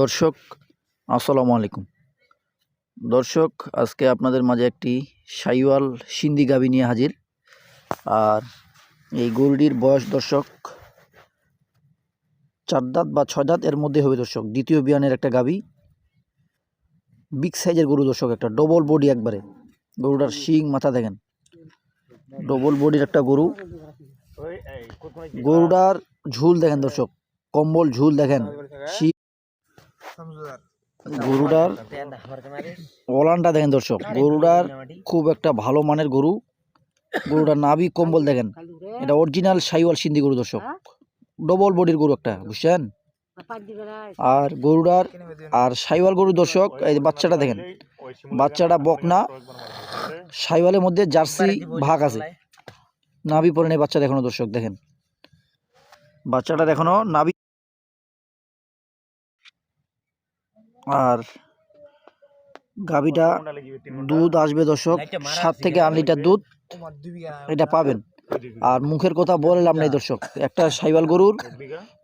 দর্শক আসসালামু আলাইকুম। দর্শক আজকে আপনাদের মাঝে একটি শাহিওয়াল সিন্ধি গাভী নিয়ে হাজির। আর এই গরুটির বয়স দর্শক 4 দাঁত বা 6 দাঁত এর মধ্যে হবে দর্শক। দ্বিতীয় বিয়ানের একটা গাভী, বিগ সাইজের গরু দর্শক, একটা ডবল বডি একবারে। গরুটার শিং মাথা দেখেন, ডবল বডির একটা গরু। গরুটার ঝুল দেখেন দর্শক, কম্বল ঝুল দেখেন। গরুটার ওলানটা দেখেন দর্শক, গরুটার খুব একটা ভালো মানের গরু। গরুটার নাভি কম্বল দেখেন, এটা অরিজিনাল শাহিওয়াল সিন্ধি গরু দর্শক, ডবল বডির গরু একটা, বুঝছেন। আর গরুটার আর শাহিওয়াল গরু দর্শক, এই বাচ্চাটা দেখেন, বাচ্চাটা বকনা, শাহিওয়ালের মধ্যে জার্সি ভাগ আছে। নাভি পরে নেই বাচ্চা দেখানো দর্শক, দেখেন বাচ্চাটার এখনো নাভি। আর গাভীটা দুধ আসবে দর্শক 7 থেকে 8 লিটার দুধ এটা পাবেন। আর মুখের কথা বললাম নাই দর্শক, একটা শাহিওয়াল গরুর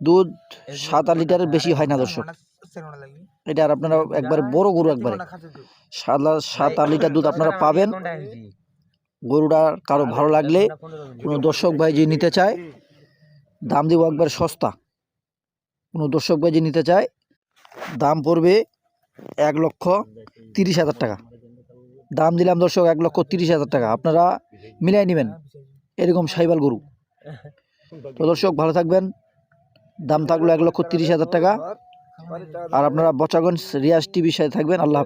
দুধ 7-8 লিটারের বেশি হয় না দর্শক। এটা আর আপনারা একবার বড় গরু, একবারে 7-8 লিটার দুধ আপনারা পাবেন। গরুটা কারো ভালো লাগলে কোনো দর্শক ভাই যে নিতে চায়, দাম দিব একবার সস্তা। কোনো দর্শক ভাই যে নিতে চায়, দাম পড়বে 1,30,000 টাকা। দাম দিলাম দর্শক 1,30,000 টাকা, আপনারা মিলাই নেবেন এরকম শাহিওয়াল গরু। তো দর্শক ভালো থাকবেন। দাম থাকলো 1,30,000 টাকা। আর আপনারা বচাগঞ্জ রিয়াজ টিভির সাথে থাকবেন। আল্লাহ।